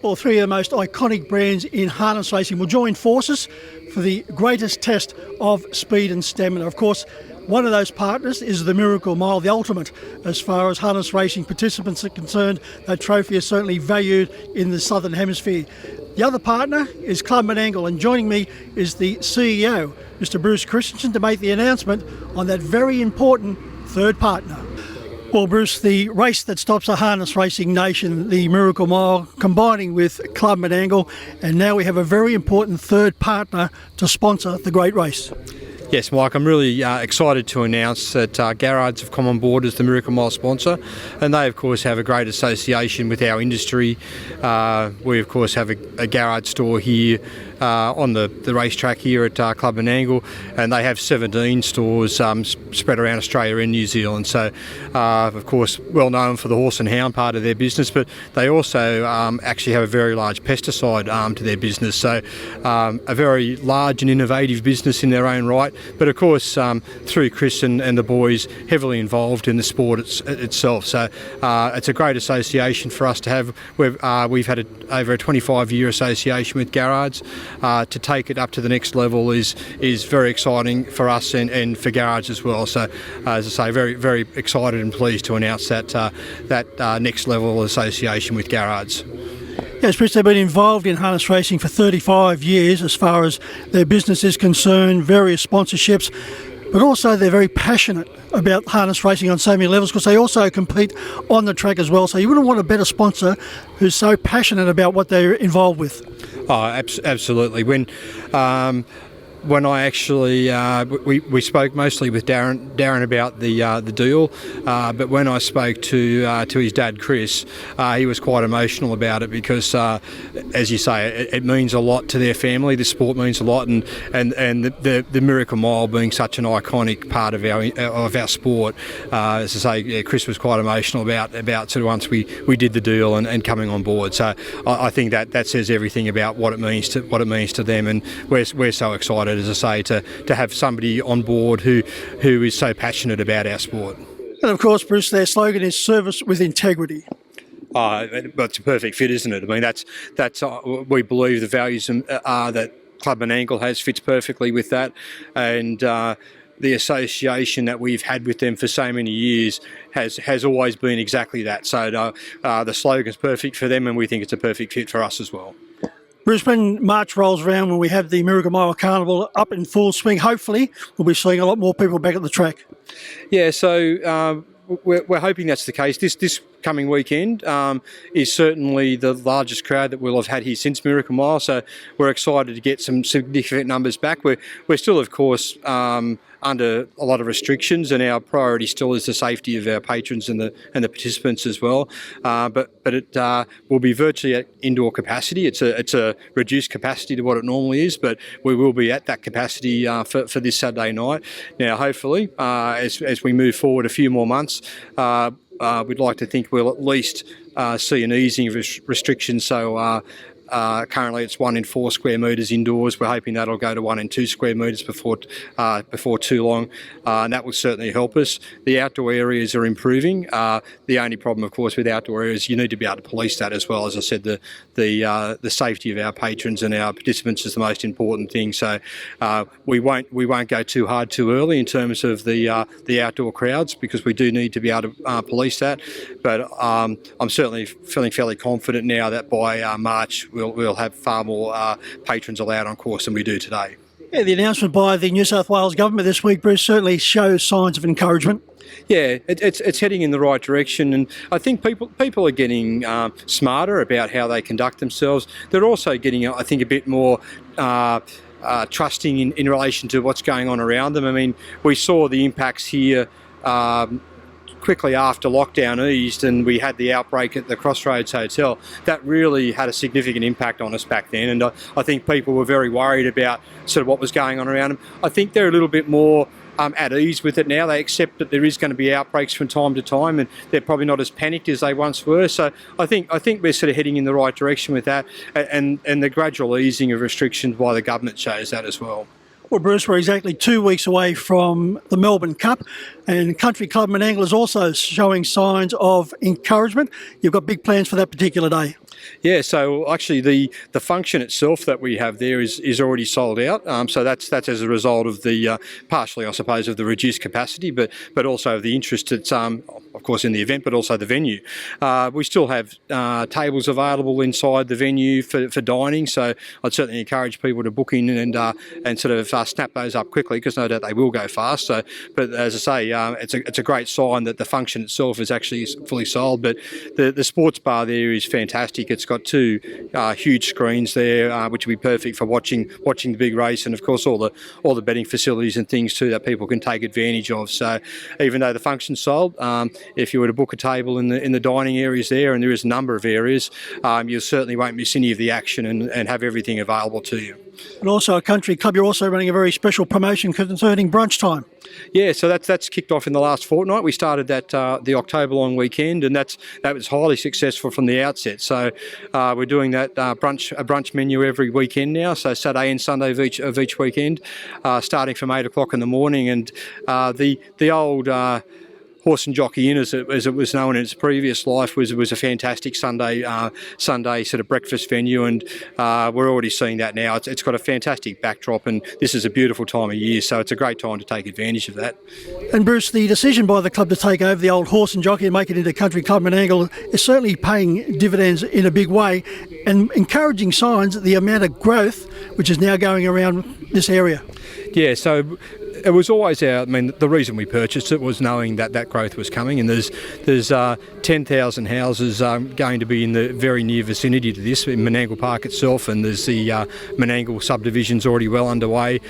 Well, three of the most iconic brands in harness racing will join forces for the greatest test of speed and stamina. Of course, one of those partners is the Miracle Mile, the ultimate as far as harness racing participants are concerned. That trophy is certainly valued in the Southern Hemisphere. The other partner is Clubman Angle, and joining me is the CEO, Mr. Bruce Christison, to make the announcement on that very important third partner. Well, Bruce, the race that stops a harness racing nation, the Miracle Mile, combining with Clubman Angle, and now we have a very important third partner to sponsor the great race. Yes, Mike, I'm really excited to announce that Garrards have come on board as the Miracle Mile sponsor, and they of course have a great association with our industry. We of course have a Garrard store here on the racetrack here at Clubman Angle, and they have 17 stores spread around Australia and New Zealand. So of course well known for the horse and hound part of their business, but they also actually have a very large pesticide arm to their business. So a very large and innovative business in their own right. But of course, through Chris and the boys, heavily involved in the sport itself. So it's a great association for us to have. We've had over a 25-year association with Garrards. To take it up to the next level is very exciting for us and for Garrards as well. So as I say, very, very excited and pleased to announce that next level association with Garrards. Yes, Bruce, they've been involved in harness racing for 35 years as far as their business is concerned, various sponsorships, but also they're very passionate about harness racing on so many levels because they also compete on the track as well. So you wouldn't want a better sponsor who's so passionate about what they're involved with. Oh, absolutely. When I actually, we spoke mostly with Darren about the deal, but when I spoke to his dad Chris, he was quite emotional about it because, as you say, it means a lot to their family. The sport means a lot, and the Miracle Mile being such an iconic part of our sport. As I say, yeah, Chris was quite emotional about sort of once we did the deal and coming on board. So I think that says everything about what it means to them, and we're so excited, as I say, to have somebody on board who is so passionate about our sport. And of course, Bruce, their slogan is service with integrity. It's a perfect fit, isn't it? I mean, that's we believe the values that Clubman Angle has fits perfectly with that, and the association that we've had with them for so many years has always been exactly that. So the slogan's perfect for them, and we think it's a perfect fit for us as well. Bruce, when March rolls around, when we have the Miracle Mile Carnival up in full swing, hopefully we'll be seeing a lot more people back at the track. Yeah, so we're hoping that's the case. This coming weekend is certainly the largest crowd that we'll have had here since Miracle Mile, so we're excited to get some significant numbers back. We're still, of course, under a lot of restrictions, and our priority still is the safety of our patrons and the participants as well. But it will be virtually at indoor capacity. It's a reduced capacity to what it normally is, but we will be at that capacity for this Saturday night. Now, hopefully, as we move forward a few more months, we'd like to think we'll at least see an easing of restrictions. So currently it's 1 in 4 square metres indoors. We're hoping that'll go to 1 in 2 square metres before too long, and that will certainly help us. The outdoor areas are improving. The only problem, of course, with outdoor areas, you need to be able to police that as well. As I said, the safety of our patrons and our participants is the most important thing. So we won't go too hard too early in terms of the outdoor crowds, because we do need to be able to police that. But I'm certainly feeling fairly confident now that by March we'll have far more patrons allowed on course than we do today. Yeah, the announcement by the New South Wales government this week, Bruce, certainly shows signs of encouragement. Yeah, it's heading in the right direction, and I think people are getting smarter about how they conduct themselves. They're also getting, I think, a bit more trusting in relation to what's going on around them. I mean, we saw the impacts here quickly after lockdown eased and we had the outbreak at the Crossroads Hotel. That really had a significant impact on us back then, and I think people were very worried about sort of what was going on around them. I think they're a little bit more at ease with it now. They accept that there is going to be outbreaks from time to time, and they're probably not as panicked as they once were. So I think we're sort of heading in the right direction with that, and the gradual easing of restrictions by the government shows that as well. Well, Bruce, we're exactly 2 weeks away from the Melbourne Cup, and Country Clubman Angle is also showing signs of encouragement. You've got big plans for that particular day. Yeah, so actually the function itself that we have there is already sold out. So that's as a result of the partially, I suppose, of the reduced capacity, but also the interest that's of course in the event, but also the venue. We still have tables available inside the venue for dining. So I'd certainly encourage people to book in and sort of snap those up quickly, because no doubt they will go fast. So, but as I say, it's a great sign that the function itself is actually fully sold. But the sports bar there is fantastic. It's got two huge screens there, which will be perfect for watching the big race, and of course all the betting facilities and things too that people can take advantage of. So even though the function's sold, if you were to book a table in the dining areas there, and there is a number of areas, you certainly won't miss any of the action and have everything available to you. And also a country club, you're also running a very special promotion concerning brunch time. Yeah, so that's kicked off in the last fortnight. We started that the October long weekend, and that was highly successful from the outset. So we're doing that a brunch menu every weekend now. So Saturday and Sunday of each weekend, starting from 8 o'clock in the morning. And the old Horse and Jockey Inn, as it was known in its previous life, was a fantastic Sunday sort of breakfast venue, and we're already seeing that now. It's got a fantastic backdrop, and this is a beautiful time of year, so it's a great time to take advantage of that. And Bruce, the decision by the club to take over the old Horse and Jockey and make it into Country Club Menangle is certainly paying dividends in a big way, and encouraging signs that the amount of growth which is now going around this area. Yeah, so it was always the reason we purchased it was knowing that growth was coming, and there's 10,000 houses going to be in the very near vicinity to this in Menangle Park itself, and there's the Menangle subdivisions already well underway.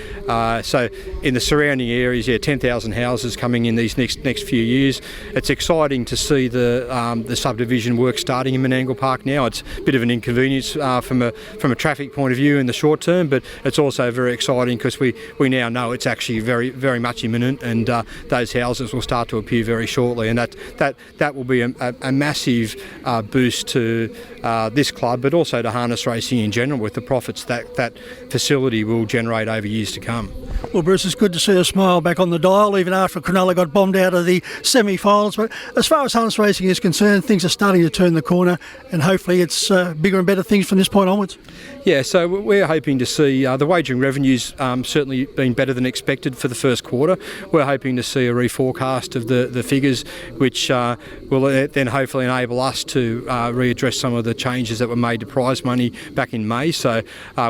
So in the surrounding areas, 10,000 houses coming in these next few years. It's exciting to see the subdivision work starting in Menangle Park now. It's a bit of an inconvenience from a traffic point of view in the short term, but it's also very exciting because we now know it's actually very much imminent, and those houses will start to appear very shortly, and that will be a massive boost to this club, but also to harness racing in general, with the profits that facility will generate over years to come. Well, Bruce, it's good to see a smile back on the dial, even after Cronulla got bombed out of the semi-finals. But as far as harness racing is concerned, things are starting to turn the corner, and hopefully it's bigger and better things from this point onwards. Yeah, so we're hoping to see the wagering revenues certainly been better than expected for the first quarter. We're hoping to see a reforecast of the figures, which will then hopefully enable us to readdress some of the changes that were made to prize money back in May. So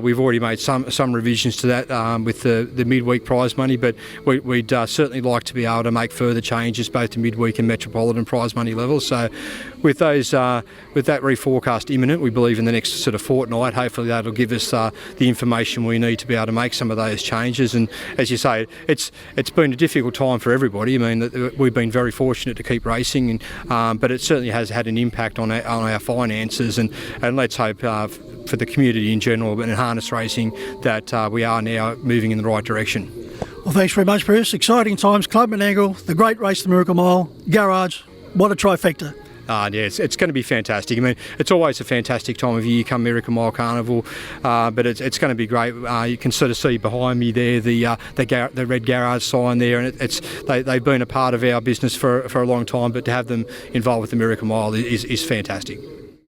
we've already made some revisions to that with the midweek prize money, but we'd certainly like to be able to make further changes both to midweek and metropolitan prize money levels. So with those with that reforecast imminent, we believe in the next sort of fortnight, hopefully that'll give us the information we need to be able to make some of those changes. And as you say, it's been a difficult time for everybody. I mean, we've been very fortunate to keep racing, but it certainly has had an impact on our finances, and let's hope for the community in general and in harness racing that we are now moving in the right direction. Well, thanks very much, Bruce. Exciting times, Club Menangle, the great race, the Miracle Mile, Garage, what a trifecta. Yeah, it's going to be fantastic. I mean, it's always a fantastic time of year come Miracle Mile Carnival, but it's going to be great. You can sort of see behind me there the red garage sign there, and they've been a part of our business for a long time, but to have them involved with the Miracle Mile is fantastic.